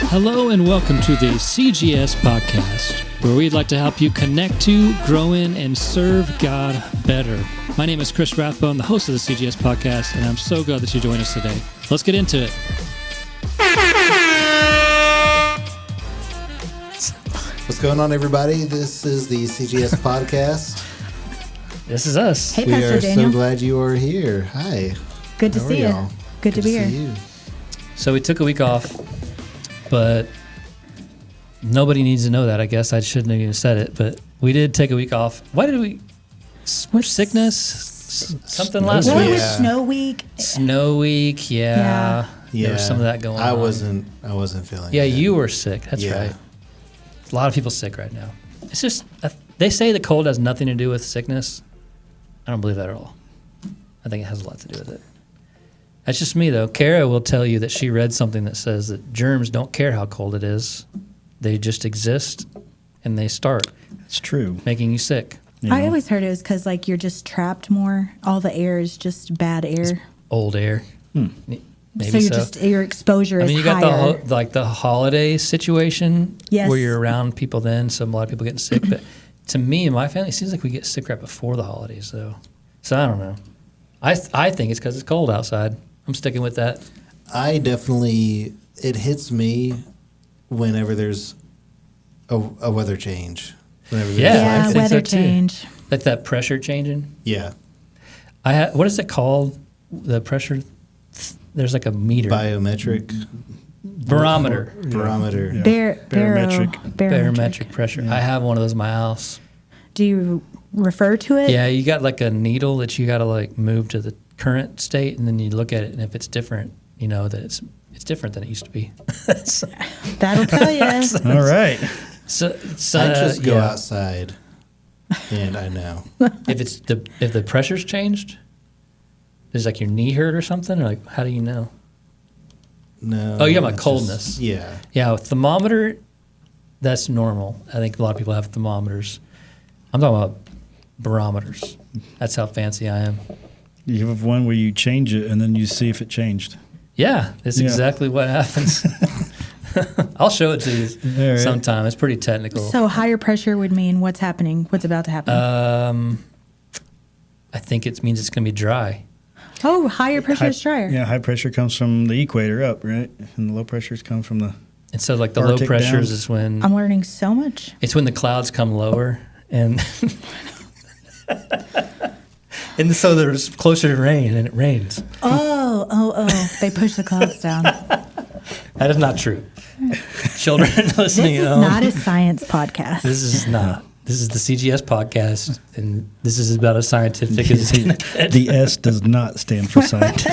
Hello and welcome to the CGS Podcast, where we'd like to help you connect to, grow in, and serve God better. My name is Chris Rathbone, the host of the CGS Podcast, and I'm so glad that you joined us today. Let's get into it. What's going on, everybody? This is the CGS Podcast. This is us. Hey, We Pastor are Daniel. so glad you are here. Hi. Good to How are see you. y'all? Good to be see here. you. So we took a week off, but nobody needs to know that, I guess. I shouldn't have even said it, but we did take a week off. Why did we? Sickness? Something last Well, week? it was Yeah. snow week. Snow week, yeah. There was some of that going on. I wasn't feeling Yeah, good. you were sick. That's Yeah. right. A lot of people sick right now. It's just, they say the cold has nothing to do with sickness. I don't believe that at all. I think it has a lot to do with it. That's just me, though. Kara will tell you that she read something that says that germs don't care how cold it is. They just exist, and they start It's true. making you sick. You I know? always heard it was because like you're just trapped more. All the air is just bad air. Old air. Maybe So you're just your exposure I is mean, you got higher. the holiday situation Yes. where you're around people then, so a lot of people getting sick. But to me and my family, it seems like we get sick right before the holidays, though. So I don't know. I think it's because it's cold outside. I'm sticking with that. I definitely, it hits me whenever there's a weather change. Whenever there's Yeah, I yeah, think weather so, too. change. Like that pressure changing. Yeah. What is it called? The pressure. There's like a meter. Biometric Barometer. barometer. Yeah. Barometric. Barometric pressure. Yeah. I have one of those in my house. Do you refer to it? Yeah, you got like a needle that you got to like move to the current state, and then you look at it, and if it's different, you know that it's different than it used to be. so, That'll tell you. All right. so I just go yeah. outside, and I know. If the pressure's changed, does like your knee hurt or something, or like how do you know? No. Oh, you have my it's coldness. just- yeah. Yeah, a thermometer, that's normal. I think a lot of people have thermometers. I'm talking about barometers. That's how fancy I am. You have one where you change it and then you see if it changed. Yeah, it's Yeah. exactly what happens. I'll show it to you All right. sometime. It's pretty technical. So higher pressure would mean what's happening, what's about to happen. I think it means it's going to be dry. Oh, higher pressure is drier. Yeah, high pressure comes from the equator up, right? And the low pressures come from the. And so like the low Arctic pressures down. is when I'm learning so much. it's when the clouds come lower and and so there's closer to rain and it rains. Oh. They push the clouds down. That is not true. Children This listening is at home. not a science podcast. This is not. This is the CGS podcast, and this is about as scientific as it's going to get. The S does not stand for science.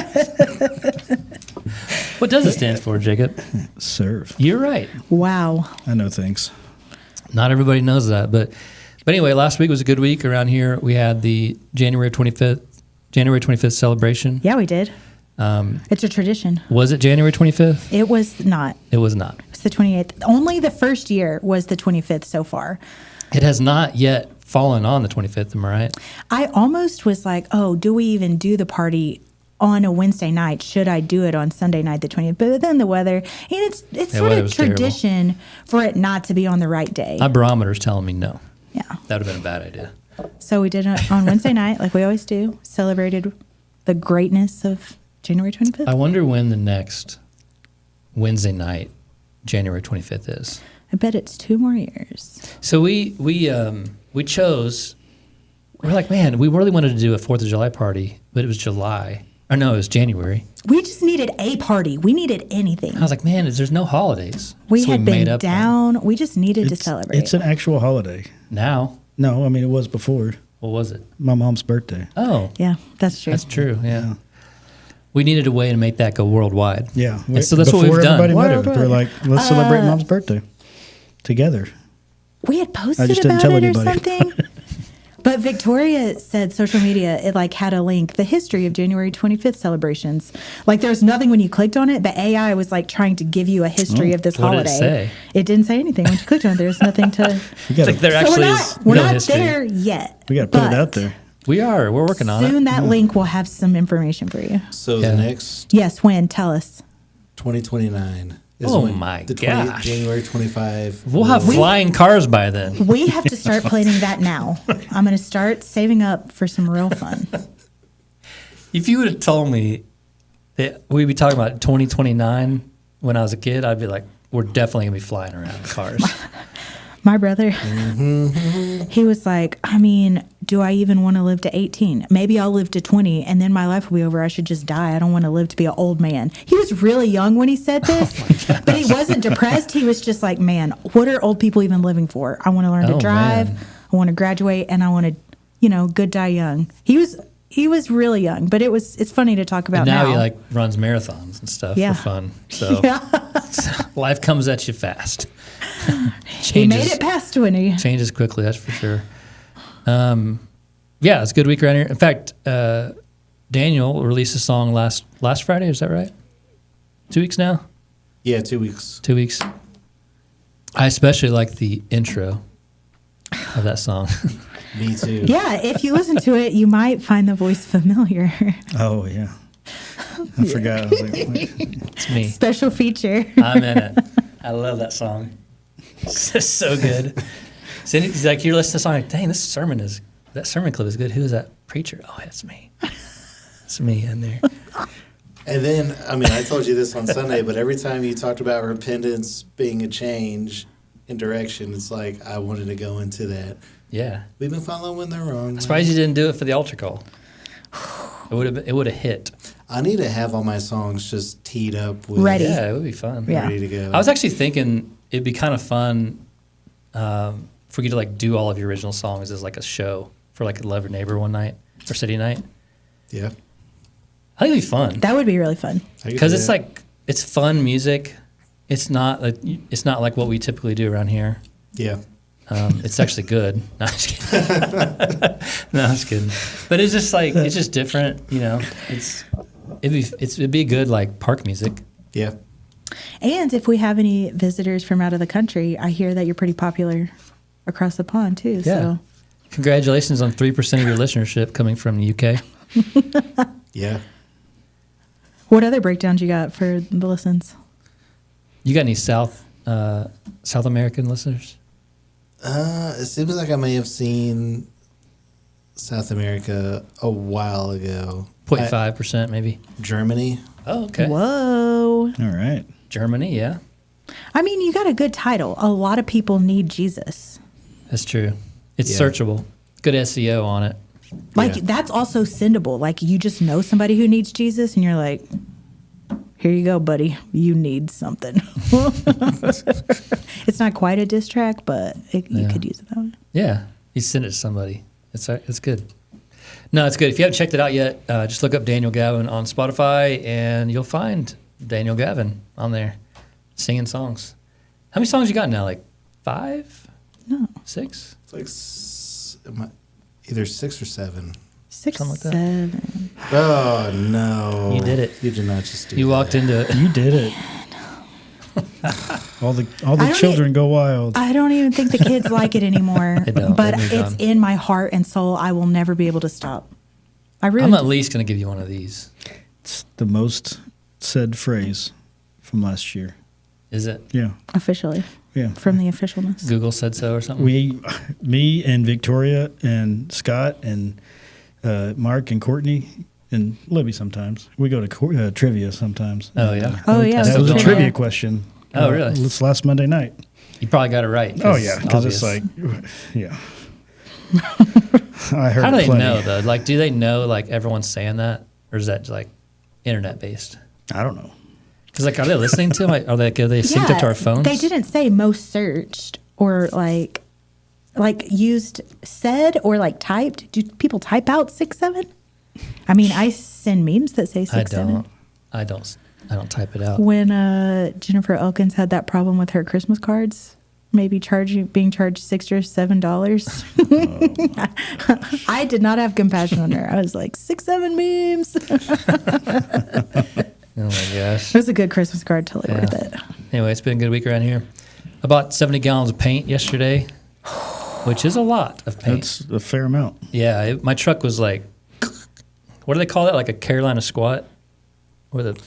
What does it stand for, Jacob? Serve. You're right. Wow. I know things. Not everybody knows that, but anyway, last week was a good week around here. We had the January 25th celebration. Yeah, we did. It's a tradition. Was it January 25th? It was not. It was not. It's the 28th. Only the first year was the 25th so far. It has not yet fallen on the 25th. Am I right? I almost was like, oh, do we even do the party on a Wednesday night? Should I do it on Sunday night, the 20th? But then the weather, and it's The sort weather of was terrible. tradition for it not to be on the right day. My barometer's telling me no. Yeah. That would have been a bad idea. So we did it on Wednesday night, like we always do, celebrated the greatness of January 25th. I wonder when the next Wednesday night, January 25th is. I bet it's 2 more years. So we chose. We're like, man, we really wanted to do a 4th of July party, but it was July. Or no, it was January. We just needed a party. We needed anything. I was like, man, there's no holidays. We So had made been up down. We just needed to celebrate. It's an actual holiday. Now, No, I mean, it was before what was it? my mom's birthday. Oh, Yeah, that's true. that's true. Yeah. We needed a way to make that go worldwide. Yeah. And so that's what before we've done. everybody met it, Worldwide. we're like, let's celebrate mom's birthday together. We had posted just didn't about tell it or anybody. something. But Victoria said social media, it like had a link, the history of January 25th celebrations. Like there's nothing when you clicked on it. The AI was like trying to give you a history of this What did it holiday. say? It didn't say anything when you clicked on it. There's nothing to. We got Like there So actually we're is not, we're no not history. there yet. we got to put it but out there. We are. We're working on Soon it. that link will have some information for you. So Yeah. the next Yes, when? Tell us. 2029 is Oh when my the gosh. January 25. We'll have flying cars by then. We have to start planning that now. I'm going to start saving up for some real fun. If you would have told me that we'd be talking about 2029 when I was a kid, I'd be like, we're definitely going to be flying around in cars. My brother, he was like, I mean, do I even want to live to 18? Maybe I'll live to 20 and then my life will be over. I should just die. I don't want to live to be an old man. He was really young when he said this, but he wasn't depressed. He was just like, man, what are old people even living for? I want to learn to drive. Man. I want to graduate and I want to, good die young. He was really young, but it's funny to talk about And now now. he like runs marathons and stuff Yeah. for fun. So life comes at you fast. He made it past 20. Changes quickly, that's for sure. Yeah, it's a good week around here. In fact, Daniel released a song last Friday. Is that right? 2 weeks now? Yeah, 2 weeks. 2 weeks. I especially like the intro of that song. Me too. Yeah, if you listen to it, you might find the voice familiar. Oh, yeah. I forgot. I was like, what? It's me. Special feature. I'm in it. I love that song. It's just so good. So he's like, you're listening to the song, like, dang, that sermon clip is good. Who is that preacher? Oh, it's me. It's me in there. And then, I mean, I told you this on Sunday, but every time you talked about repentance being a change in direction, it's like I wanted to go into that. Yeah. We've been following when they're wrong. I'm surprised you didn't do it for the altar call. It would have hit. I need to have all my songs just teed up with Ready. Yeah, it would be fun. Yeah. ready to go. I was actually thinking it'd be kind of fun for you to like do all of your original songs as like a show for like a Love Your Neighbor one night or City Night. Yeah. I think it'd be fun That would be really fun. I could because do it's that. like it's fun music. It's not like what we typically do around here. Yeah. It's actually good. No, I'm just kidding. No, I'm just kidding. But it's just like it's just different, you know. It'd be good like park music. Yeah. And if we have any visitors from out of the country, I hear that you're pretty popular across the pond too. Yeah. So Congratulations on 3% of your listenership coming from the UK. Yeah. what other breakdowns you got for the listens? You got any South American listeners? It seems like I may have seen South America a while ago. 0.5% maybe. Germany. Oh, okay. Whoa. All right. Germany, yeah. I mean, you got a good title. A lot of people need Jesus. That's true. It's Yeah. searchable. Good SEO on it. Like, Yeah. that's also sendable. Like, you just know somebody who needs Jesus, and you're like, here you go, buddy. You need something. It's not quite a diss track, but you Yeah. could use it that way. Yeah. You send it to somebody. It's good. No, it's good. If you haven't checked it out yet, just look up Daniel Gavin on Spotify, and you'll find Daniel Gavin on there singing songs. How many songs you got now? Like 5? No. 6? It's like either 6 or 7. 6, Something like that. 7. Oh, no. You did it. You did not just do You that. walked into it. You did it. all the don't children go wild. I don't even think the kids like it anymore. They don't. But They moved it's on. in my heart and soul. I will never be able to stop. I really I'm at least going to give you one of these. It's the most said phrase from last year. Is it? Yeah. officially Yeah. from the officialness. Google said so or something? Me and Victoria and Scott and Mark and Courtney and Libby sometimes. We go to trivia sometimes. Oh, yeah. Oh, yeah. That's That still was a going trivia on? question. Oh, really? This last Monday night. You probably got it right. Oh, yeah. Because it's obvious. like, yeah. I heard How do they plenty. know, though? Like, do they know, like, everyone's saying that? Or is that, like, internet-based? I don't know. Because, like, are they listening to them? Are they synced up to our phones? They didn't say most searched or like used said or like typed. Do people type out 6, 7? I mean, I send memes that say 6, 7. I don't type it out. When Jennifer Elkins had that problem with her Christmas cards, maybe being charged $6 or $7. I did not have compassion on her. I was like, 6, 7 memes. Oh, my gosh. It was a good Christmas card, totally worth it. Anyway, it's been a good week around here. I bought 70 gallons of paint yesterday, which is a lot of paint. That's a fair amount. Yeah, my truck was like, what do they call that? Like a Carolina squat? Or the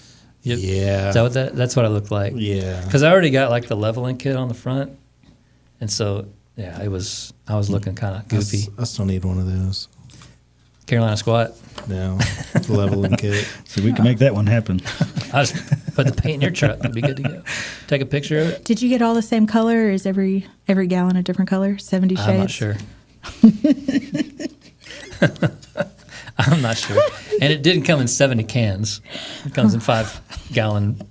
Yeah. Is that what that's what I look like? Yeah. Because I already got like the leveling kit on the front, and so yeah, I was looking kind of goofy. I still need one of those. Carolina squat. No, leveling kit. So we can make that one happen. I just put the paint in your truck. It'd be good to go. Take a picture of it. Did you get all the same color, or is every gallon a different color? 70 shades? I'm not sure. I'm not sure. And it didn't come in 70 cans. It comes in 5-gallon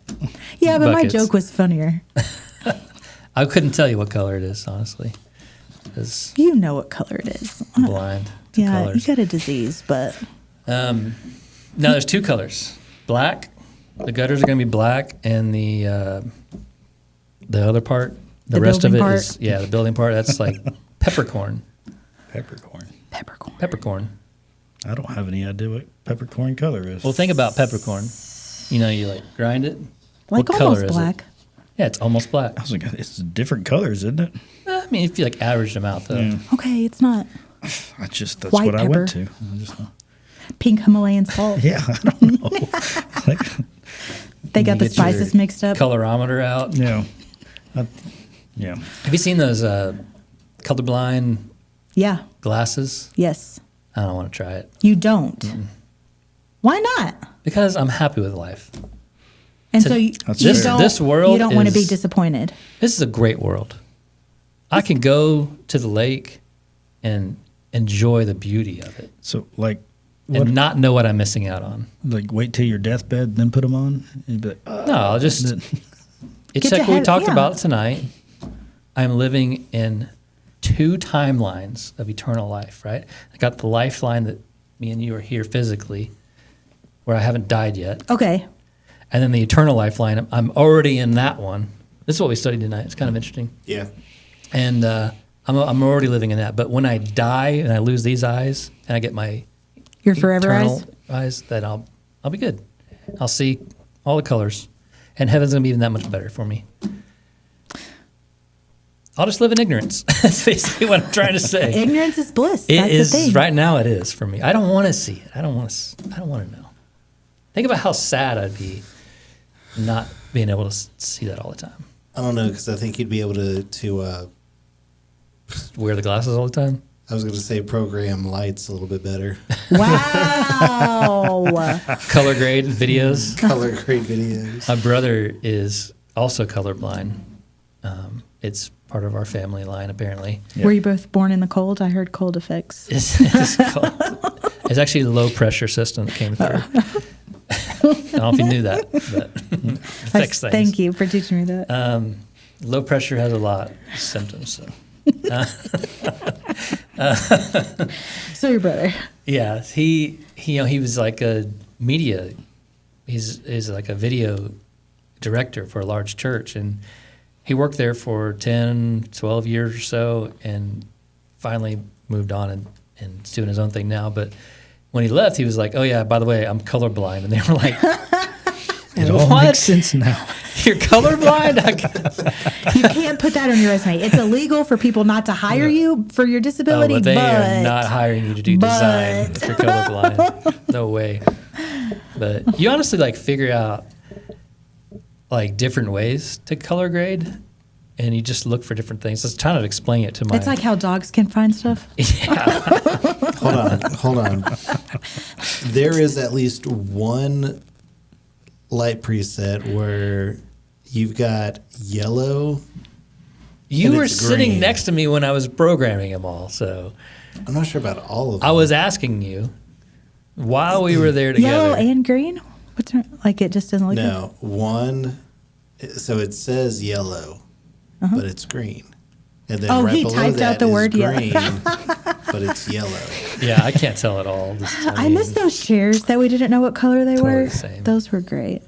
Yeah, but my buckets. joke was funnier. I couldn't tell you what color it is, honestly. It's You know what color it is. blind to Yeah, colors. you got a disease, but No, there's 2 colors. Black. The gutters are going to be black, and the other part, the rest of it building is part? the building part. That's like peppercorn. Peppercorn. peppercorn. Peppercorn. I don't have any idea what peppercorn color is. Well, think about peppercorn. You know, you like grind it. Like what almost color is black. it? Yeah, it's almost black. I was like, it's different colors, isn't it? I mean, if you like average them out, though. Yeah. Okay, it's not That's White what I went pepper. to. I just, pink Himalayan salt. yeah, I don't know. Like, They got the Get your spices mixed up. Colorometer out. yeah. Yeah. Have you seen those colorblind Yeah. glasses? Yes. I don't want to try it You don't. Why not? because I'm happy with life. And To- so you, That's you fair. don't. This world you don't want to be is- disappointed. This is a great world. I can go to the lake and enjoy the beauty of it So, like, what? and not know what I'm missing out on. Like, wait till your deathbed, then put them on. And be like, No, I'll just. then- It's Get like to we have- talked yeah. about tonight. I'm living in 2 timelines of eternal life, right? I got the lifeline that me and you are here physically, where I haven't died yet. Okay. And then the eternal lifeline, I'm already in that one. This is what we studied tonight. It's kind of interesting. Yeah. And I'm already living in that. But when I die and I lose these eyes and I get my Your forever eternal eyes. then I'll be good. I'll see all the colors. And heaven's going to be even that much better for me. I'll just live in ignorance. That's basically what I'm trying to say. Ignorance is bliss. It That's is the thing. right now. It is for me. I don't want to see it. I don't want to know. Think about how sad I'd be not being able to see that all the time. I don't know, because I think you'd be able to Wear the glasses all the time. I was going to say program lights a little bit better. Wow. Color grade videos. Color grade videos. My brother is also colorblind. It's part of our family line, apparently. Yeah. Were you both born in the cold? I heard cold effects. It's actually the low pressure system that came through. I don't know if you knew that, but it affects things. Thank you for teaching me that. Low pressure has a lot of symptoms. So So your brother. yeah, he was like a media. He's like a video director for a large church, and he worked there for 10, 12 years or so, and finally moved on and is doing his own thing now. But when he left, he was like, "Oh yeah, by the way, I'm colorblind," and they were like, it all "What? makes sense now. You're colorblind?" You can't put that on your resume. It's illegal for people not to hire you for your Oh, disability, but they are not hiring you to do design but- if you're colorblind. No way. But you honestly like figure out like different ways to color grade, and you just look for different things. I was trying to explain it to my. It's like how dogs can find stuff. yeah. Hold on. There is at least one light preset where you've got yellow. You And were it's sitting green. next to me when I was programming them all, so I'm not sure about all of them. I was asking you while we were there together. Yellow and green? What's her, like it just doesn't look good? No, one. So it says yellow, but it's green. And then Oh, right he below typed that out the is word yellow. green, but it's yellow. Yeah, I can't tell at all. I miss those chairs that we didn't know what color they Totally were. the same. Those were great.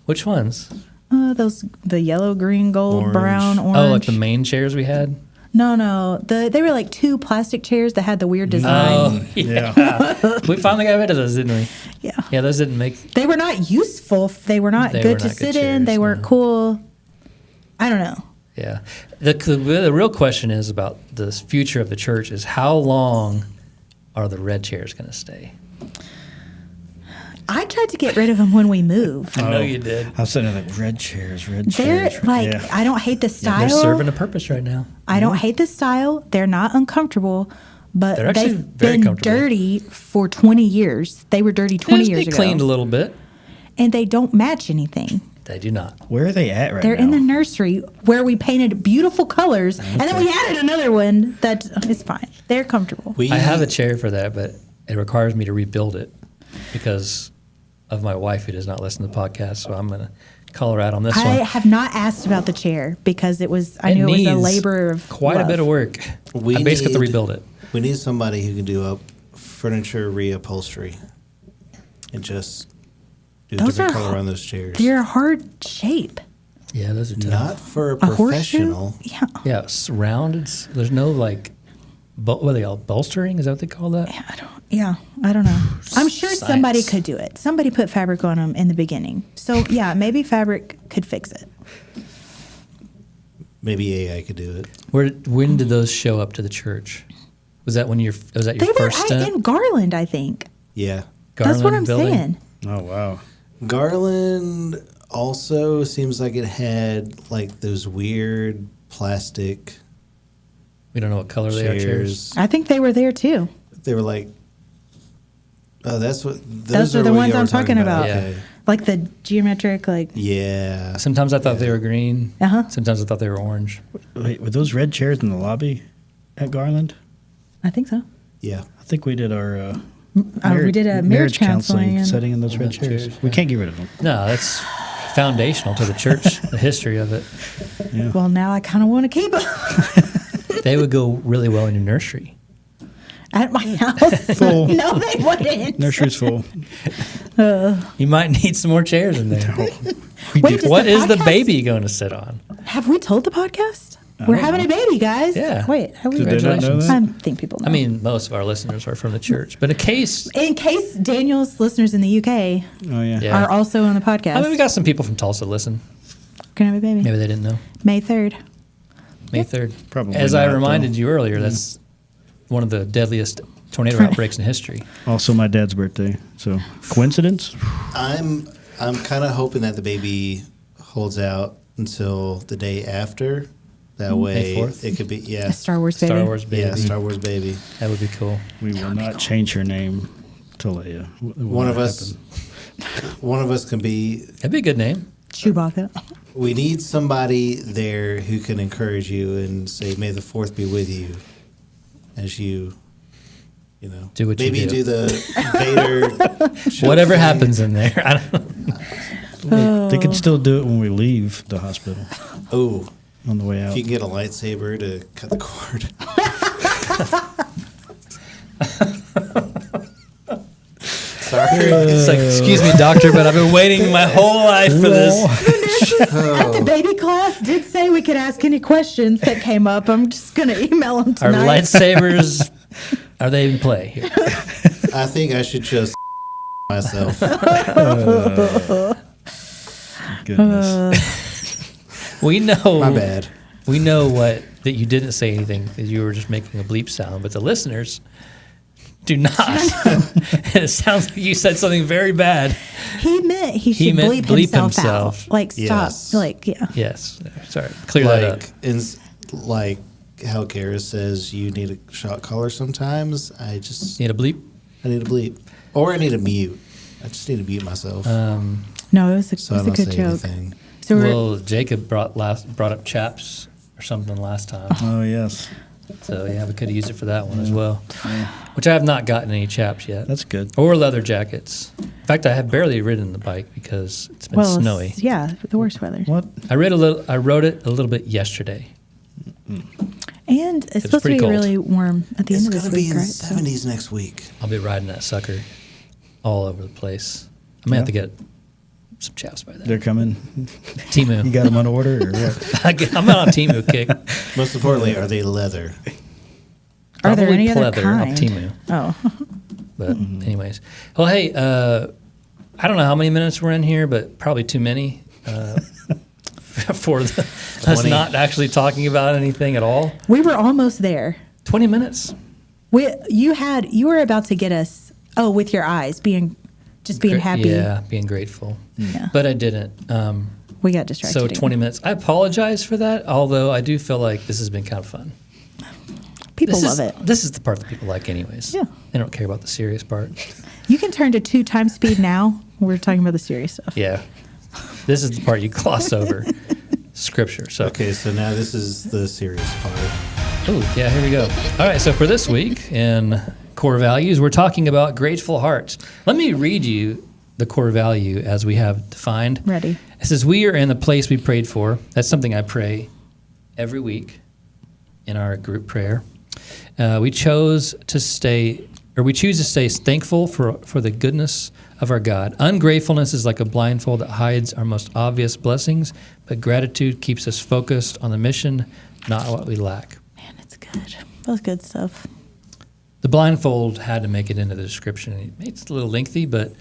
Which ones? The yellow, green, gold, Orange. brown, orange. Oh, like the main chairs we had? No. They were like 2 plastic chairs that had the weird design. Oh, yeah. We finally got rid of those, didn't we? Yeah. Yeah, those didn't make. They were not useful. They were not They good were to not good sit in. They chairs, weren't no. cool. I don't know. Yeah. The real question is about the future of the church is how long are the red chairs going to stay? I tried to get rid of them when we moved. I know you did. I was saying like red chairs. They're like, Yeah. I don't hate the style. They're serving a purpose right now. I don't hate the style. They're not uncomfortable, but They're actually they've very been comfortable. dirty for 20 years. They were dirty 20 They years ago. cleaned a little bit. And they don't match anything. They do not. Where are they at right They're now? in the nursery where we painted beautiful colors, and then we added another one that is fine. They're comfortable. We I have a chair for that, but it requires me to rebuild it because of my wife who does not listen to the podcast. So I'm going to call her out on this I one. have not asked about the chair because it was. I knew it was a needs labor of quite a love. bit of work. I basically have to rebuild it. We need somebody who can do a furniture reupholstery and just do a Those different are color on those chairs. They're a hard shape. Yeah, those are tough. Not for a A horseshoe. professional. Yeah. Yeah, it's rounded. There's no like, what are they called? Bolstering? Is that what they call that? I don't know. I'm sure somebody Science. could do it. Somebody put fabric on them in the beginning. So yeah, maybe fabric could fix it. Maybe AI could do it. When did those show up to the church? Was that when was that your They were first stint? in Garland, I think. Yeah. That's what Garland I'm building? saying. Oh wow. Garland also seems like it had like those weird plastic We don't know what color they are. Chairs. chairs. I think they were there too. They were like, oh, that's what. Those are the what ones y'all I'm were talking about. Okay. Like the geometric, like Yeah. Sometimes I thought they were green. Uh-huh. Sometimes I thought they were orange. Wait, were those red chairs in the lobby at Garland? I think so. Yeah. I think we did our We did a marriage counseling. And setting in those red Red chairs. chairs, We yeah. can't get rid of them. No, that's foundational to the church, the history of it. Yeah. well, now I kind of want to keep them They would go really well in your nursery. at my house. Full. No, they wouldn't. Nursery's full. You might need some more chairs in there. Wait, does What the is the podcast- baby going to sit on? Have we told the podcast? We're having a baby, guys. Yeah. Wait, have we? Did they not know Congratulations. that? I think people know. I mean, most of our listeners are from the church, but in case, in case Daniel's listeners in the UK Oh yeah. Yeah. are also on the podcast, I mean, we got some people from Tulsa listen. gonna have a baby. Maybe they didn't know. May 3rd. May 3rd. Probably As I not, reminded though. you earlier, that's one of the deadliest tornado outbreaks in history. Also my dad's birthday. So coincidence? I'm kind of hoping that the baby holds out until the day after. That way, 4th? it could be A Star Wars baby. Star Wars baby. Yeah, Star Wars baby. That would be cool. We will not change her name to Leia. It will One not of us, happen. one of us can be. That'd be a good name. Chewbacca. We need somebody there who can encourage you and say, "May the 4th be with you," as you know, Do what you maybe do. the Vader. show Whatever thing. happens in there. I don't know. They could still do it when we leave the hospital Oh, on the way out. if you can get a lightsaber to cut the cord. Sorry. It's like, excuse me, doctor, but I've been waiting my whole life for this. At the baby class did say we could ask any questions that came up. I'm just gonna email them Are tonight. lightsabers, are they in play here? I think I should just myself. Goodness. We know. My bad. We know that you didn't say anything, that you were just making a bleep sound, but the listeners do not. And it sounds like you said something very bad. He meant he should meant bleep, bleep himself, himself. out. Like stop. Yes. Like yeah. Yes. Sorry. Clear that up. Like how Kara says you need a shot collar sometimes. I just Need a bleep? I need a bleep. Or I need a mute. I just need to mute myself. No, it was a, so it I was a don't good say joke. anything. So we're, Well, Jacob brought up chaps or something last time. Oh yes. So yeah, we could have used it for that one as well. Which I have not gotten any chaps yet. That's good. Or leather jackets. In fact, I have barely ridden the bike because it's been well, snowy. yeah, the worst weather. What? I rode it a little bit yesterday. And it's supposed to pretty be cold. really warm at the It's end of gonna this be week, in right? the So- 70s next week. I'll be riding that sucker all over the place. I may have to get some chaps by then. They're coming. Timu. You got them on order or what? I'm on a Timu kick. Most importantly, are they leather? Are there Probably any other pleather kind? off Timu. Oh, But anyways. Well, hey, I don't know how many minutes we're in here, but probably too many for us 20. not actually talking about anything at all. we were almost there. 20 minutes. You were about to get us. Oh, with your eyes being Just being happy. Yeah, being grateful. Yeah. But I didn't. We got distracted. So again. 20 minutes. I apologize for that, although I do feel like this has been kind of fun. People love it. This is the part that people like anyways. Yeah. They don't care about the serious part. You can turn to 2 times speed now. We're talking about the serious stuff. Yeah. This is the part you gloss over. Scripture. So Okay, so now this is the serious part. Oh, yeah, here we go. All right, so for this week in core values, we're talking about grateful hearts. Let me read you the core value as we have defined. Ready. It says, we are in the place we prayed for. That's something I pray every week in our group prayer. We choose to stay thankful for the goodness of our God. Ungratefulness is like a blindfold that hides our most obvious blessings, but gratitude keeps us focused on the mission, not what we lack. Man, it's good. That was good stuff. The blindfold had to make it into the description. It's a little lengthy, but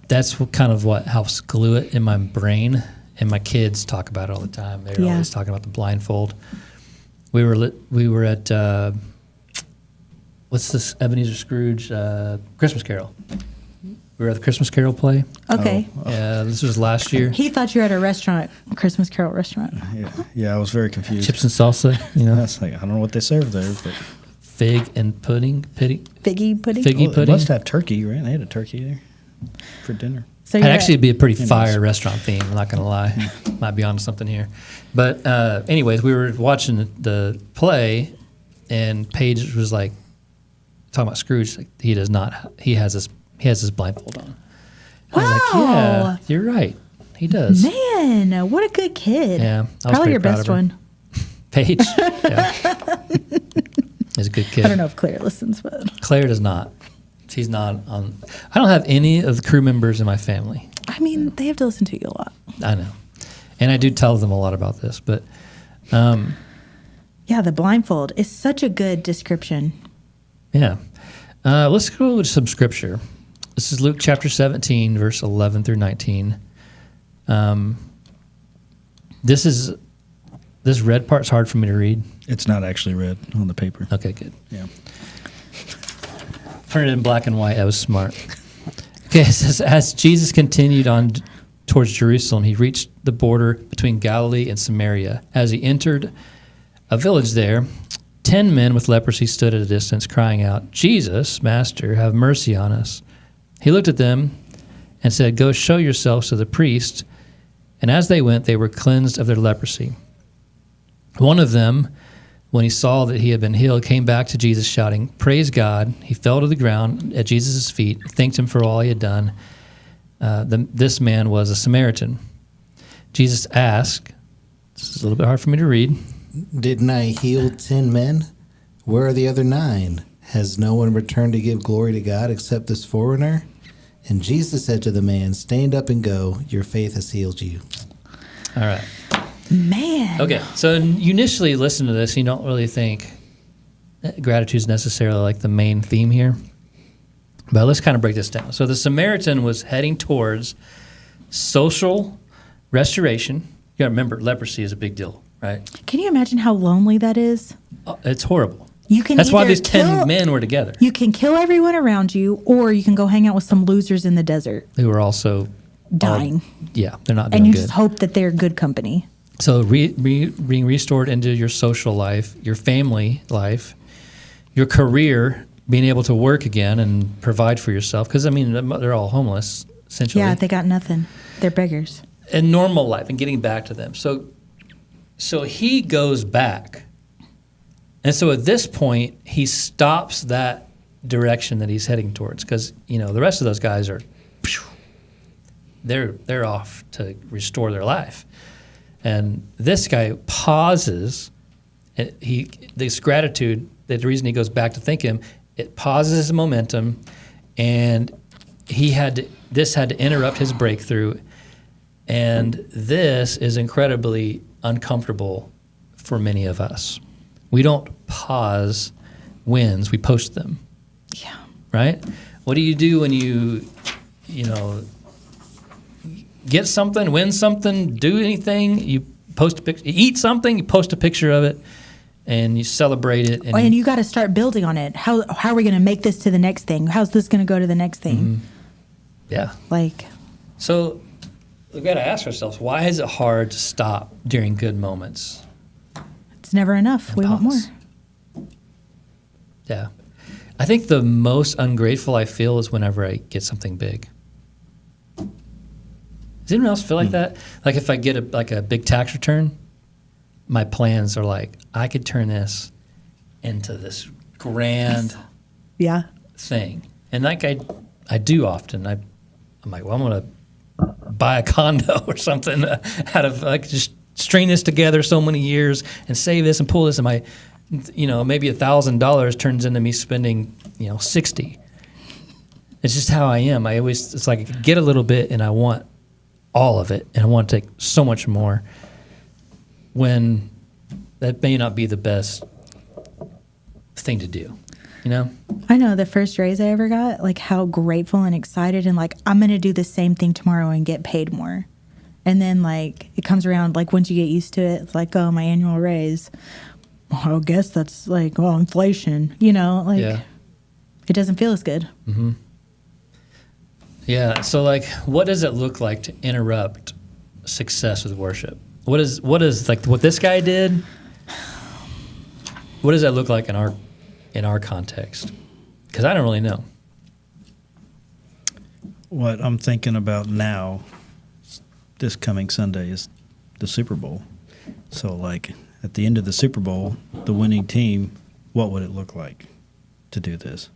that's what helps glue it in my brain. And my kids talk about it all the time. They're always talking about the blindfold. We were at what's this Ebenezer Scrooge Christmas Carol. We were at the Christmas Carol play. Okay. Yeah, this was last year. He thought you were at a restaurant, Christmas Carol restaurant. Yeah, I was very confused. Chips and salsa, That's like, I don't know what they serve there, but fig and pudding. Figgy pudding. Figgy well, they pudding. must have turkey, right? They had a turkey there for dinner. So It'd you're actually at- be a pretty fire restaurant theme. I'm not going to lie. Might be onto something here. But anyways, we were watching the play, and Paige was like talking about Scrooge. Like, he does not. He has his blindfold on. I was like, yeah, Wow. you're right. He does. Man, what a good kid. Yeah, I was Probably pretty your proud best of her. one. Paige. Yeah. He's a good kid. I don't know if Claire listens, but Claire does not. She's not on. I don't have any of the crew members in my family. I mean, they have to listen to you a lot. I know. And I do tell them a lot about this, but Yeah, the blindfold is such a good description. yeah. Let's go with some scripture. This is Luke chapter 17, verse 11 through 19. This red part's hard for me to read. It's not actually red on the paper. Okay, good. Yeah. Turn it in black and white. That was smart. Okay, it says, as Jesus continued on towards Jerusalem, he reached the border between Galilee and Samaria. As he entered a village there, 10 men with leprosy stood at a distance, crying out, Jesus, Master, have mercy on us. He looked at them and said, go show yourselves to the priest. And as they went, they were cleansed of their leprosy. One of them, when he saw that he had been healed, came back to Jesus shouting, praise God. He fell to the ground at Jesus' feet, thanked him for all he had done. This man was a Samaritan. Jesus asked, this is a little bit hard for me to read. Didn't I heal 10 men? Where are the other 9? Has no one returned to give glory to God except this foreigner? And Jesus said to the man, stand up and go. Your faith has healed you. All right. Man. Okay, so you initially listen to this, and you don't really think gratitude is necessarily like the main theme here. But let's kind of break this down. So the Samaritan was heading towards social restoration. You got to remember, leprosy is a big deal, right? Can you imagine how lonely that is? It's horrible. You can That's why either these 10 kill- men were together. You can kill everyone around you, or you can go hang out with some losers in the desert Who were also dying. yeah, they're not doing And you good. just hope that they're good company. So being restored into your social life, your family life, your career, being able to work again and provide for yourself. Because, I mean, they're all homeless, essentially. Yeah, they got nothing. They're beggars. And normal life and getting back to them. So he goes back. And so at this point, he stops that direction that he's heading towards. Because, you know, the rest of those guys are, they're off to restore their life. And this guy pauses. And this gratitude, the reason he goes back to thank him, it pauses his momentum, and this had to interrupt his breakthrough. And this is incredibly uncomfortable for many of us. We don't pause wins, we post them. Yeah. Right? What do you do when you get something, win something, do anything? You post a picture, you eat something, you post a picture of it, and you celebrate it. And you got to start building on it. How are we going to make this to the next thing? How's this going to go to the next thing? Yeah. Like, So we've got to ask ourselves, why is it hard to stop during good moments? it's never enough. We want more. Pause. Yeah. I think the most ungrateful I feel is whenever I get something big. Does anyone else feel like that? Like if I get a big tax return, my plans are like, I could turn this into this grand Yeah. thing. And like I do often. I'm like, well, I'm going to buy a condo or something out of like just string this together so many years and save this and pull this, and my, maybe $1,000 turns into me spending, 60. It's just how I am. It's like I get a little bit and I want all of it, and I want to take so much more, when that may not be the best thing to do, I know the first raise I ever got, like how grateful and excited and like, I'm going to do the same thing tomorrow and get paid more. And then like it comes around, like once you get used to it, it's like, oh, my annual raise. Well, I guess that's like, well, inflation, Yeah. It doesn't feel as good. Mm-hmm. Yeah. So like, what does it look like to interrupt success with worship? What is like what this guy did? What does that look like in our context? Because I don't really know. What I'm thinking about now, this coming Sunday, is the Super Bowl. So, like, at the end of the Super Bowl, the winning team, what would it look like to do this?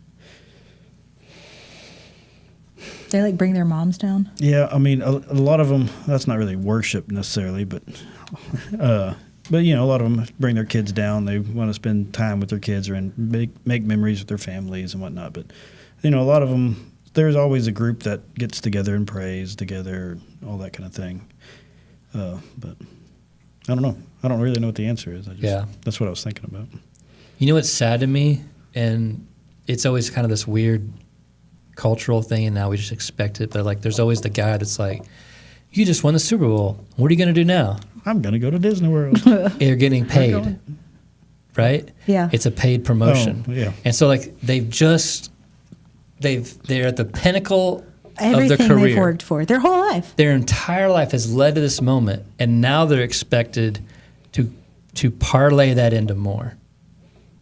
They like bring their moms down. Yeah, I mean, a lot of them, that's not really worship necessarily, but a lot of them bring their kids down. They want to spend time with their kids and make memories with their families and whatnot. But, a lot of them, there's always a group that gets together and prays together, all that kind of thing. But I don't know. I don't really know what the answer is. That's what I was thinking about. You know what's sad to me? And it's always kind of this weird cultural thing, and now we just expect it. But like, there's always the guy that's like, you just won the Super Bowl. What are you going to do now? I'm going to go to Disney World. You're getting paid, right? Yeah. It's a paid promotion. Oh, yeah. And so like they're at the pinnacle Everything of their career. they've worked for their whole life. Their entire life has led to this moment, and now they're expected to parlay that into more.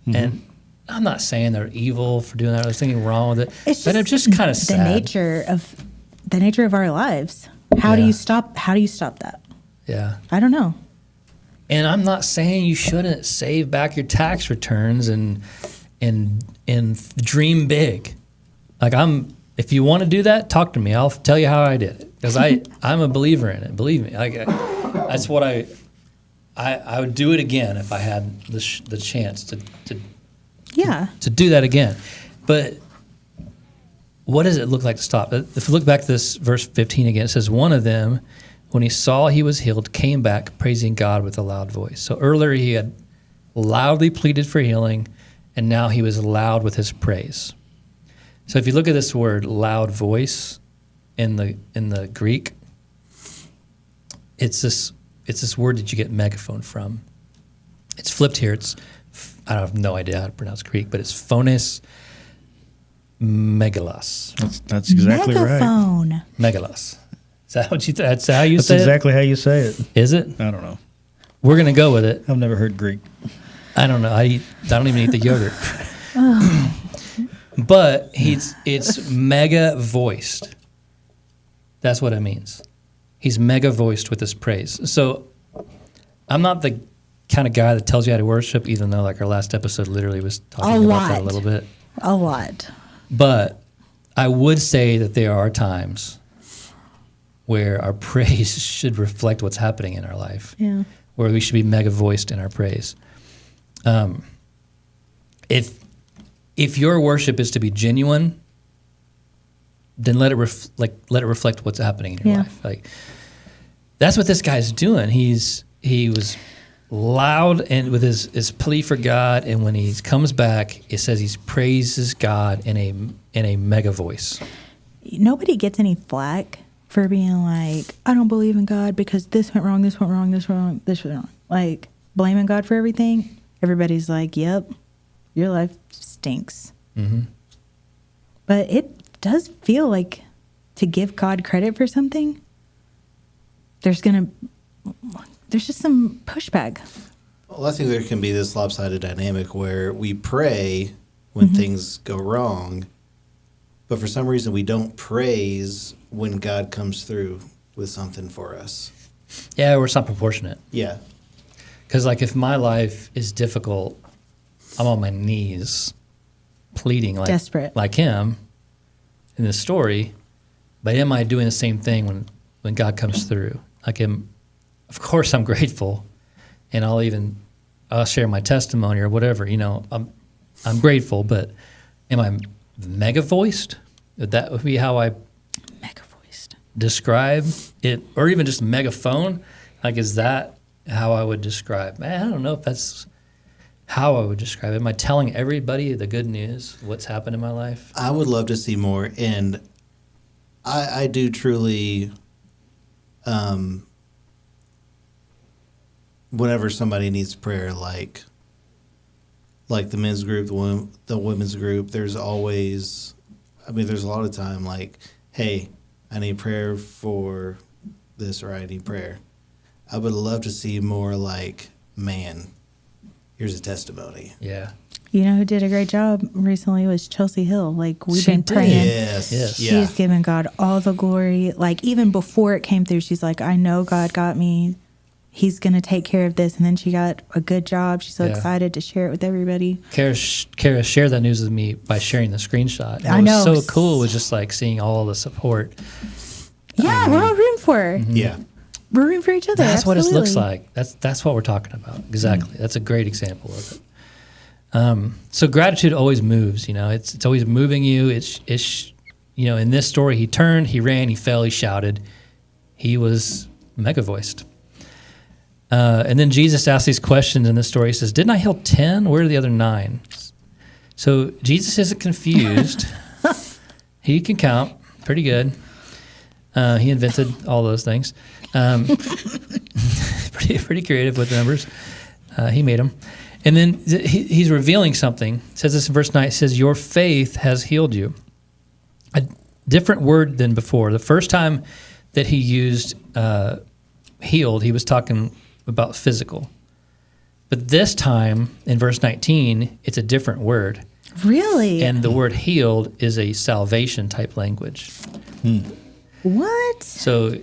Mm-hmm. And I'm not saying they're evil for doing that. There's anything wrong with it. But I'm just kind of sad. The nature of our lives. How do you stop that? Yeah. I don't know. And I'm not saying you shouldn't save back your tax returns and dream big. Like if you want to do that, talk to me. I'll tell you how I did it, because I'm a believer in it. Believe me. That's what I would do it again if I had the chance to do that again. But what does it look like to stop? If you look back to this verse 15 again, it says, one of them, when he saw he was healed, came back praising God with a loud voice. So earlier he had loudly pleaded for healing, and now he was loud with his praise. So if you look at this word loud voice in the Greek, it's this word that you get megaphone from. It's flipped here. I have no idea how to pronounce Greek, but it's phones megalos. That's exactly Megaphone. right. Megalos. Is that what that's how you That's say exactly how you say it. Is it? I don't know. We're gonna go with it. I've never heard Greek. I don't know. I don't even eat the yogurt. But it's mega voiced. That's what it means. He's mega voiced with his praise. So I'm not the kind of guy that tells you how to worship, even though like our last episode literally was talking about that a little bit. A lot. But I would say that there are times where our praise should reflect what's happening in our life. Yeah. Where we should be mega voiced in our praise. If your worship is to be genuine, then let it reflect what's happening in your life. Like that's what this guy's doing. He was loud and with his plea for God, and when he comes back, it says he praises God in a mega voice. Nobody gets any flack for being like, I don't believe in God because this went wrong, this went wrong, this went wrong, this went wrong. Like blaming God for everything. Everybody's like, yep, your life stinks. Mm-hmm. But it does feel like, to give God credit for something, there's just some pushback. Well, I think there can be this lopsided dynamic where we pray when things go wrong, but for some reason we don't praise when God comes through with something for us. Yeah, or it's not proportionate. Yeah. Because, like, if my life is difficult, I'm on my knees pleading desperate, like him in this story. But am I doing the same thing when God comes through? Like, of course I'm grateful, and I'll share my testimony or whatever. You know, I'm grateful, but am I mega voiced? That would be how I describe it, or even just megaphone. Like, is that how I would describe? Man, I don't know if that's how I would describe it. Am I telling everybody the good news, what's happened in my life? I would love to see more, and I do truly, whenever somebody needs prayer, like the men's group, the women's group, there's always, there's a lot of time like, hey, I need prayer for this, or I need prayer. I would love to see more like, man, here's a testimony. Yeah. You know who did a great job recently was Chelsea Hill. Like, we've been praying. Yes. She's given God all the glory. Like, even before it came through, she's like, I know God got me. He's going to take care of this. And then she got a good job. She's so excited to share it with everybody. Kara shared that news with me by sharing the screenshot. And I know. What was so cool was just like seeing all the support. Yeah, we're all rooting for her. Mm-hmm. Yeah. We're rooting for each other. That's absolutely. what it looks like. That's what we're talking about. Exactly. That's a great example of it. So gratitude always moves. You know, it's always moving you. It's you know, in this story, he turned, he ran, he fell, he shouted, he was mega voiced. And then Jesus asks these questions in this story. He says, "Didn't I heal 10? Where are the other 9?" So Jesus isn't confused. He can count pretty good. He invented all those things. Pretty creative with numbers. He made them. And then he's revealing something. It says this in verse 9. It says, "Your faith has healed you." A different word than before. The first time that he used healed, he was talking about physical. But this time, in verse 19, it's a different word. Really? And the word healed is a salvation type language. What? So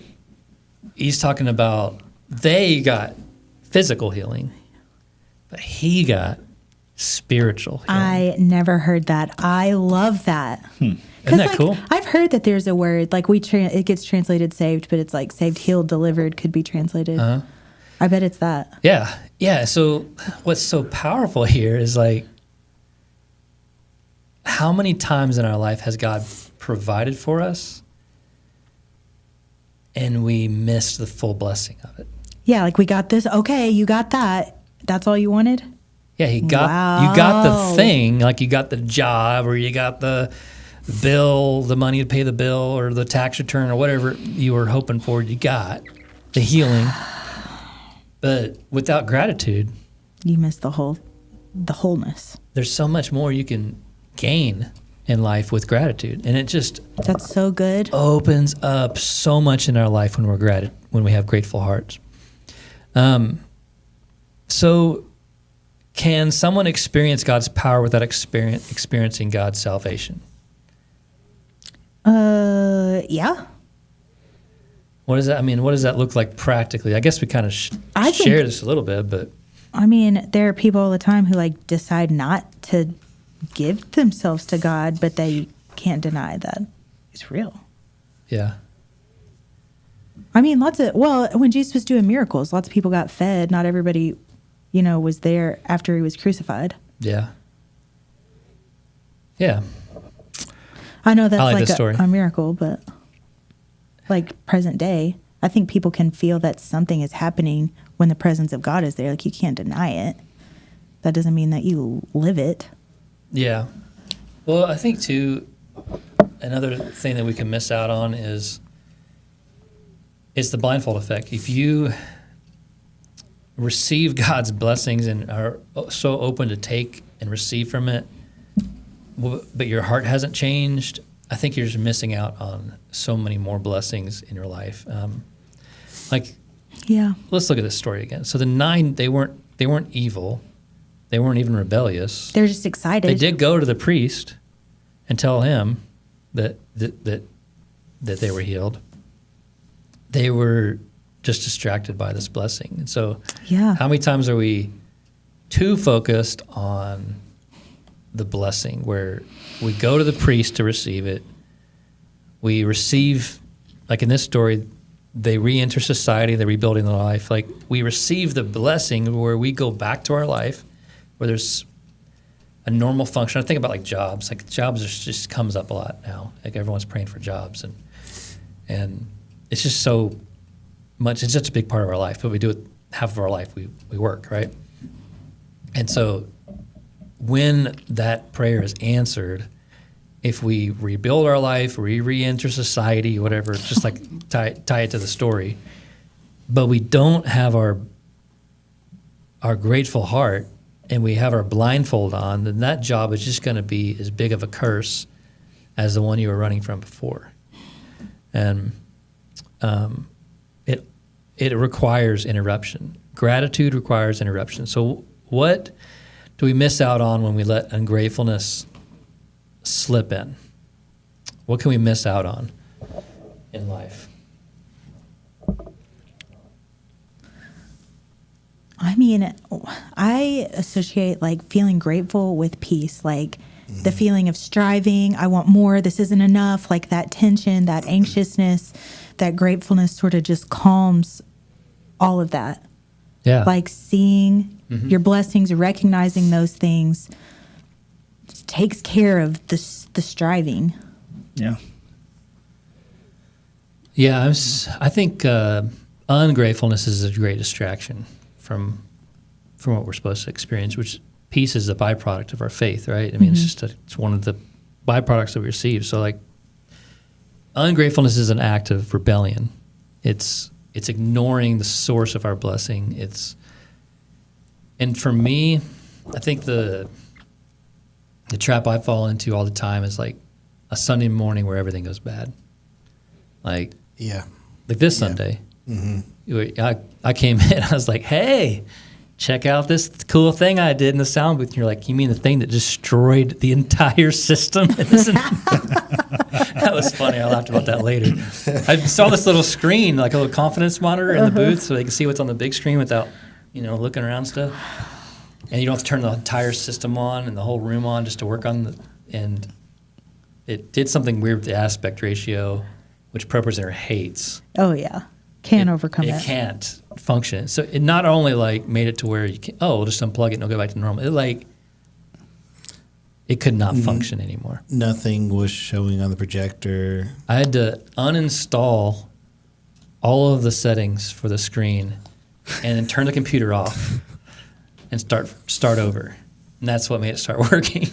he's talking about they got physical healing, but he got spiritual healing. I never heard that. I love that. Isn't that cool? I've heard that there's a word, like it gets translated saved, but it's like saved, healed, delivered could be translated. I bet it's that. Yeah. Yeah. So what's so powerful here is like, how many times in our life has God provided for us and we missed the full blessing of it? Yeah, like we got this. Okay, you got that. That's all you wanted? Yeah, you got the thing, like you got the job, or you got the bill, the money to pay the bill, or the tax return, or whatever you were hoping for. You got the healing, but without gratitude, you miss the wholeness. There's so much more you can gain in life with gratitude, and it just that's so good. Opens up so much in our life when we have grateful hearts. So, can someone experience God's power without experiencing God's salvation? Yeah. What does that mean? What does that look like practically? I guess we kind of share this a little bit, but I mean, there are people all the time who like decide not to give themselves to God, but they can't deny that it's real. Yeah. I mean, when Jesus was doing miracles, lots of people got fed. Not everybody, was there after he was crucified. Yeah. Yeah. I know that's like a miracle, but like present day, I think people can feel that something is happening when the presence of God is there. Like you can't deny it. That doesn't mean that you live it. Yeah. Well, I think too, another thing that we can miss out on is it's the blindfold effect. If you receive God's blessings and are so open to take and receive from it, but your heart hasn't changed, I think you're just missing out on so many more blessings in your life. Yeah. Let's look at this story again. So the 9, they weren't evil. They weren't even rebellious. They're just excited. They did go to the priest and tell him that they were healed. They were just distracted by this blessing. And so Yeah. how many times are we too focused on the blessing where we go to the priest to receive it? We receive, like in this story, they re-enter society, they're rebuilding their life. Like we receive the blessing where we go back to our life, where there's a normal function. I think about like jobs. Like jobs just comes up a lot now. Like everyone's praying for jobs, and it's just so much. It's such a big part of our life. But we do it half of our life. We work, right? And so when that prayer is answered, if we rebuild our life, we re-enter society, whatever, just like tie it to the story, but we don't have our grateful heart and we have our blindfold on, then that job is just going to be as big of a curse as the one you were running from before. And it requires interruption. Gratitude requires interruption. So what do we miss out on when we let ungratefulness slip in? What can we miss out on in life? I mean, I associate like feeling grateful with peace, like the feeling of striving. I want more. This isn't enough. Like that tension, that anxiousness, that gratefulness sort of just calms all of that. Yeah. Like seeing your blessings, recognizing those things takes care of the striving. Yeah. Yeah, I think ungratefulness is a great distraction from what we're supposed to experience, which peace is a byproduct of our faith, right? I mean, it's one of the byproducts that we receive. So like ungratefulness is an act of rebellion. It's ignoring the source of our blessing. And for me, I think the trap I fall into all the time is like a Sunday morning where everything goes bad. Like this Sunday, I came in, I was like, hey, check out this cool thing I did in the sound booth. And you're like, you mean the thing that destroyed the entire system? That was funny. I laughed about that later. I saw this little screen, like a little confidence monitor in the booth so they can see what's on the big screen without, looking around stuff. And you don't have to turn the entire system on and the whole room on just to work on and it did something weird with the aspect ratio, which ProPresenter hates. Oh, yeah. Can't overcome it. It can't function. So it not only like made it to where you can, we'll just unplug it and it'll go back to normal. It could not function anymore. Nothing was showing on the projector. I had to uninstall all of the settings for the screen and then turn the computer off and start over. And that's what made it start working.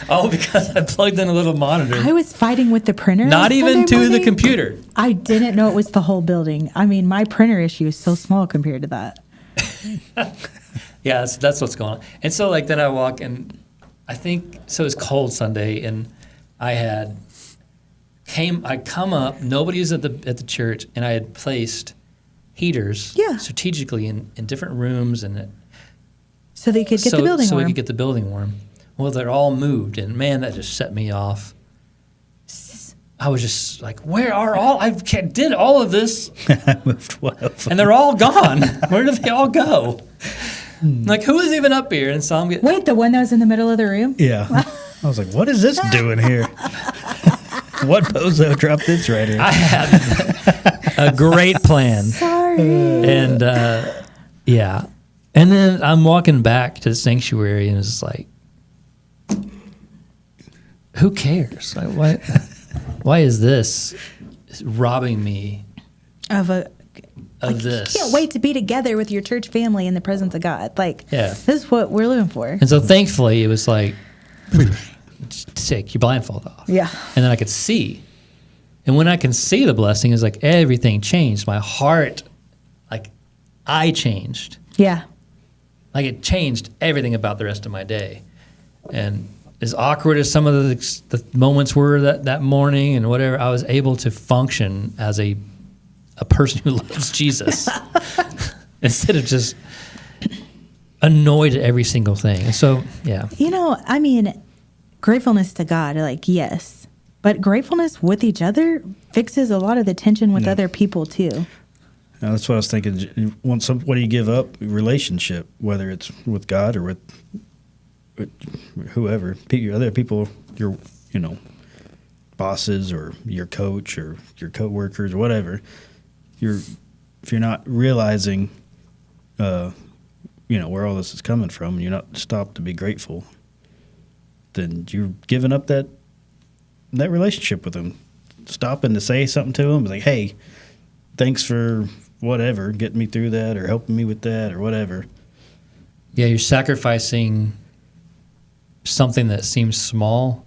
All because I plugged in a little monitor. I was fighting with the printer. Not even to the computer. I didn't know it was the whole building. I mean, my printer issue is so small compared to that. Yeah, that's what's going on. And so then I walk and I think, so it was cold Sunday and I come up, nobody was at the church, and I had placed heaters strategically in different rooms and so they could get the building warm. So we could get the building warm. Well, they're all moved, and man, that just set me off. I was just like, where are all? I did all of this. I moved and they're all gone. Where did they all go? Like, who is even up here? And so I'm getting... Wait, the one that was in the middle of the room? Yeah. I was like, what is this doing here? What bozo dropped this right here? I had a great plan. Sorry. And, yeah. And then I'm walking back to the sanctuary, and it's like, who cares? Like, why is this robbing me of this? You can't wait to be together with your church family in the presence of God. This is what we're living for. And so thankfully, it was like, take your blindfold off. Yeah. And then I could see. And when I can see the blessing, it's like everything changed. My heart, I changed. Yeah. It changed everything about the rest of my day. And as awkward as some of the moments were that morning and whatever, I was able to function as a person who loves Jesus instead of just annoyed at every single thing. And so, yeah. I mean, gratefulness to God, like, yes. But gratefulness with each other fixes a lot of the tension with other people, too. Now, that's what I was thinking. What do you give up? Relationship, whether it's with God or with whoever, other people, your bosses or your coach or your coworkers or whatever. If you're not realizing, where all this is coming from, and you're not stopped to be grateful, then you're giving up that relationship with them. Stopping to say something to them, like, hey, thanks for whatever, getting me through that or helping me with that or whatever. Yeah, you're sacrificing something that seems small,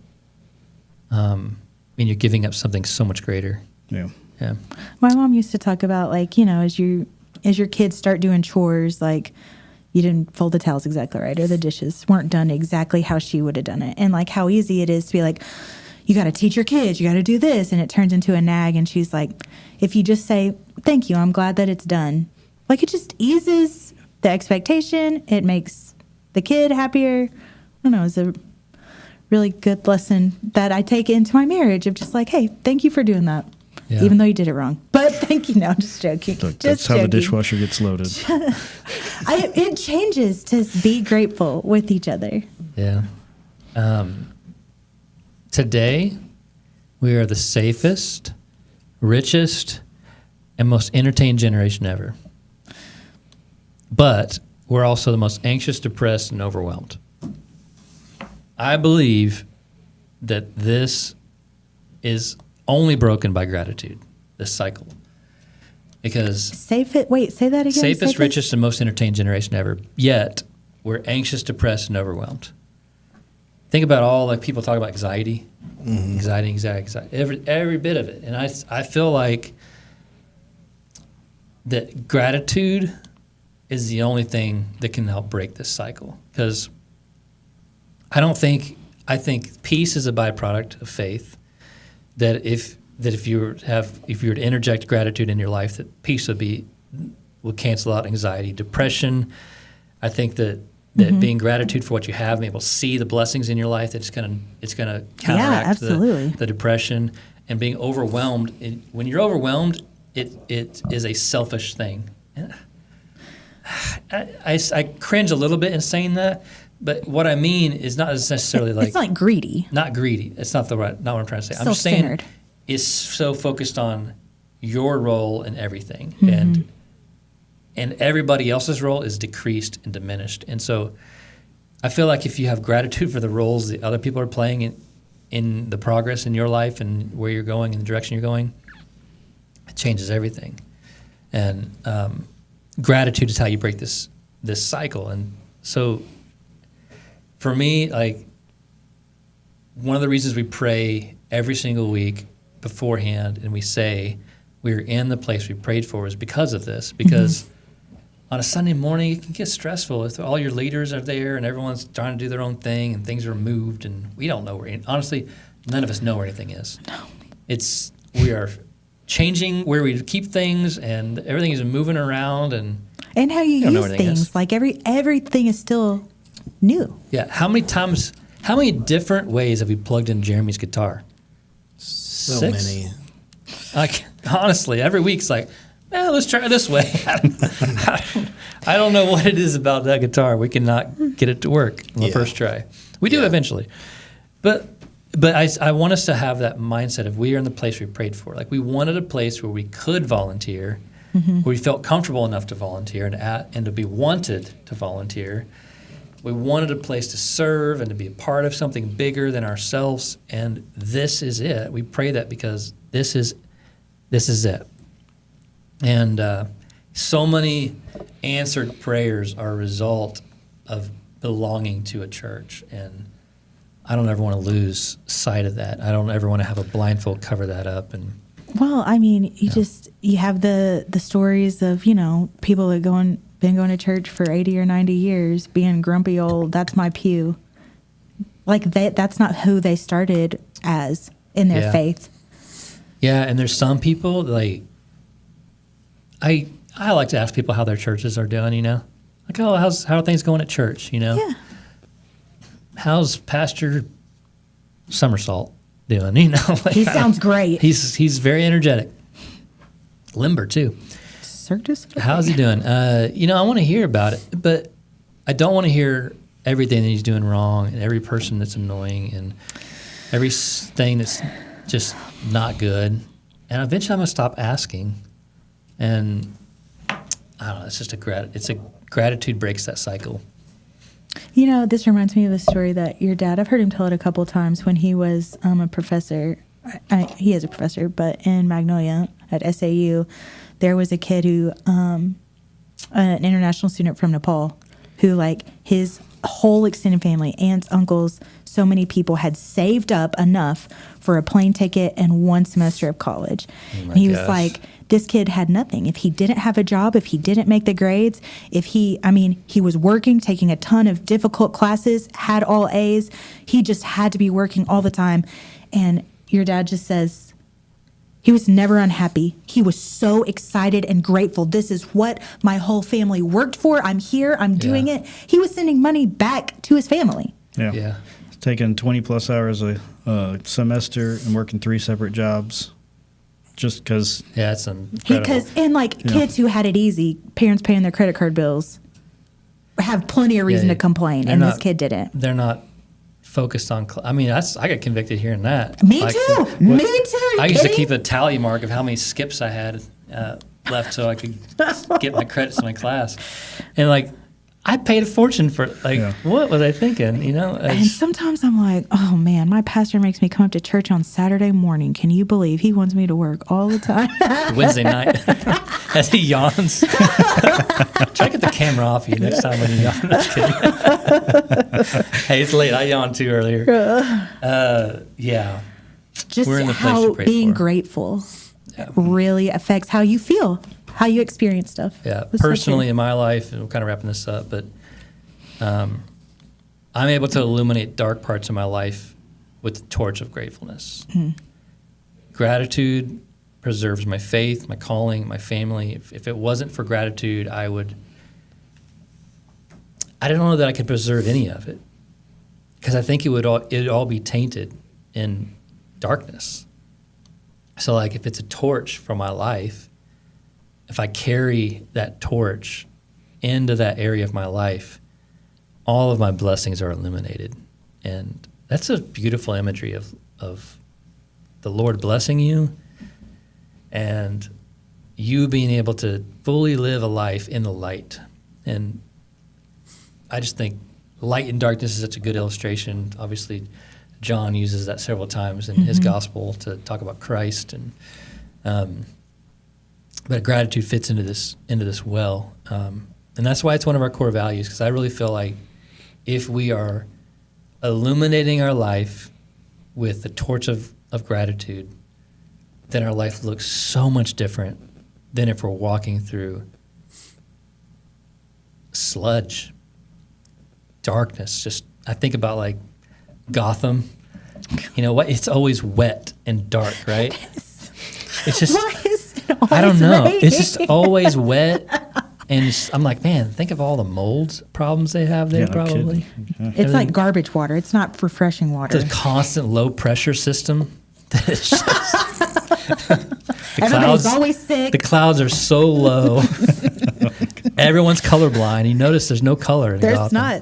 and you're giving up something so much greater. Yeah. Yeah. My mom used to talk about, like, as your kids start doing chores, like, you didn't fold the towels exactly right, or the dishes weren't done exactly how she would have done it, and like how easy it is to be like, you got to teach your kids, you got to do this, and it turns into a nag. And she's like, if you just say, thank you, I'm glad that it's done, like, it just eases the expectation. It makes the kid happier. I don't know, it's a really good lesson that I take into my marriage of just like, hey, thank you for doing that. Yeah. Even though you did it wrong. But thank you. No, I'm just joking. That's how the dishwasher gets loaded. It changes to be grateful with each other. Yeah. Today, we are the safest, richest, and most entertained generation ever. But we're also the most anxious, depressed, and overwhelmed. I believe that this is only broken by gratitude, this cycle. Because say that again. Safest, richest, and most entertained generation ever. Yet we're anxious, depressed, and overwhelmed. Think about all, like, people talk about anxiety, anxiety, every bit of it. And I feel like that gratitude is the only thing that can help break this cycle. Because I think peace is a byproduct of faith. That if you were to interject gratitude in your life, that peace would cancel out anxiety, depression. I think that being gratitude for what you have, being able to see the blessings in your life, that it's gonna counteract the depression. And being overwhelmed, when you're overwhelmed, it is a selfish thing. I cringe a little bit in saying that. But what I mean is not necessarily like... It's not greedy. Not greedy. It's not what I'm trying to say. I'm just saying it's so focused on your role in everything. And everybody else's role is decreased and diminished. And so I feel like if you have gratitude for the roles that other people are playing in the progress in your life and where you're going and the direction you're going, it changes everything. And gratitude is how you break this cycle. And so... For me, like, one of the reasons we pray every single week beforehand and we say we're in the place we prayed for is because of this. Because on a Sunday morning, it can get stressful if all your leaders are there and everyone's trying to do their own thing and things are moved and we don't know honestly, none of us know where anything is. No. We are changing where we keep things and everything is moving around and how you use things. Like everything is still new. Yeah. How many different ways have we plugged in Jeremy's guitar? So 6? many. Like, honestly, every week's like, let's try it this way. I don't know what it is about that guitar. We cannot get it to work on the first try. We do eventually. But I want us to have that mindset of we are in the place we prayed for. Like, we wanted a place where we could volunteer, where we felt comfortable enough to volunteer and to be wanted to volunteer. We wanted a place to serve and to be a part of something bigger than ourselves, and this is it. We pray that because this is it. And so many answered prayers are a result of belonging to a church, and I don't ever want to lose sight of that. I don't ever want to have a blindfold cover that up. And well, I mean, you have the stories of people that been going to church for 80 or 90 years, being grumpy old, that's my pew. Like that's not who they started as in their faith. Yeah, and there's some people like I like to ask people how their churches are doing, you know? Like, oh, how are things going at church, you know? Yeah. How's Pastor Somersault doing, you know? Like, He sounds great. He's very energetic. Limber too. How's he doing? You know, I want to hear about it, but I don't want to hear everything that he's doing wrong and every person that's annoying and everything that's just not good. And eventually I'm going to stop asking. And I don't know, it's just gratitude breaks that cycle. You know, this reminds me of a story that your dad, I've heard him tell it a couple of times when he was a professor. He is a professor, but in Magnolia at SAU, there was a kid who, an international student from Nepal, who like his whole extended family, aunts, uncles, so many people had saved up enough for a plane ticket and 1 semester of college. And he was like, this kid had nothing. If he didn't have a job, if he didn't make the grades, he was working, taking a ton of difficult classes, had all A's. He just had to be working all the time. And your dad just says, he was never unhappy. He was so excited and grateful. This is what my whole family worked for. I'm here. I'm doing it. He was sending money back to his family. Yeah. Taking 20 plus hours a semester and working 3 separate jobs just because. Yeah, it's incredible. Kids who had it easy, parents paying their credit card bills, have plenty of reason to complain, and this kid didn't. They're not focused on. I got convicted hearing that. Me too. Me too. I used to keep a tally mark of how many skips I had left so I could get my credits in my class, and like I paid a fortune for what was I thinking? You know. And sometimes I'm like, oh man, my pastor makes me come up to church on Saturday morning. Can you believe he wants me to work all the time? Wednesday night as he yawns. Try to get the camera off you next time when you yawn. Just kidding. Hey, it's late. I yawned too earlier. Yeah. Just we're in the place how to being grateful really affects how you feel, how you experience stuff. Yeah. Personally, in my life, and we're kind of wrapping this up, but I'm able to illuminate dark parts of my life with the torch of gratefulness. Gratitude preserves my faith, my calling, my family. If it wasn't for gratitude, I don't know that I could preserve any of it, because I think it'd all be tainted in darkness. So like if it's a torch for my life, if I carry that torch into that area of my life, all of my blessings are illuminated. And that's a beautiful imagery of the Lord blessing you and you being able to fully live a life in the light. And I just think light and darkness is such a good illustration. Obviously, John uses that several times in his gospel to talk about Christ, and but gratitude fits into this well, and that's why it's one of our core values. Because I really feel like if we are illuminating our life with the torch of gratitude, then our life looks so much different than if we're walking through sludge, darkness. Just I think about like Gotham. You know what? It's always wet and dark, right? It's just. Why is it always I don't know. raining? It's just always wet, and I'm like, man, think of all the mold problems they have there. Probably. It's like garbage water. It's not refreshing water. The constant low pressure system. That is just, Everybody's always sick. The clouds are so low. Everyone's colorblind. You notice there's no color in There's Gotham. not.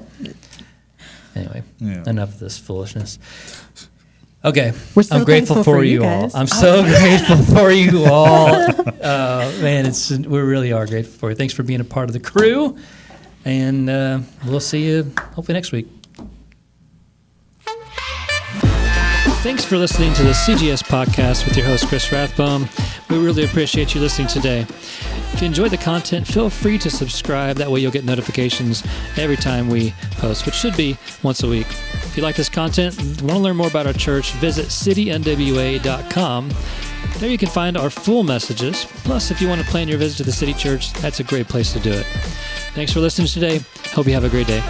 Anyway, enough of this foolishness. Okay, We're so I'm grateful for you all. guys. I'm so grateful for you all. Man, we really are grateful for you. Thanks for being a part of the crew, and we'll see you hopefully next week. Thanks for listening to the CGS Podcast with your host, Chris Rathbaum. We really appreciate you listening today. If you enjoyed the content, feel free to subscribe. That way you'll get notifications every time we post, which should be once a week. If you like this content and want to learn more about our church, visit citynwa.com. There you can find our full messages. Plus, if you want to plan your visit to the City Church, that's a great place to do it. Thanks for listening today. Hope you have a great day.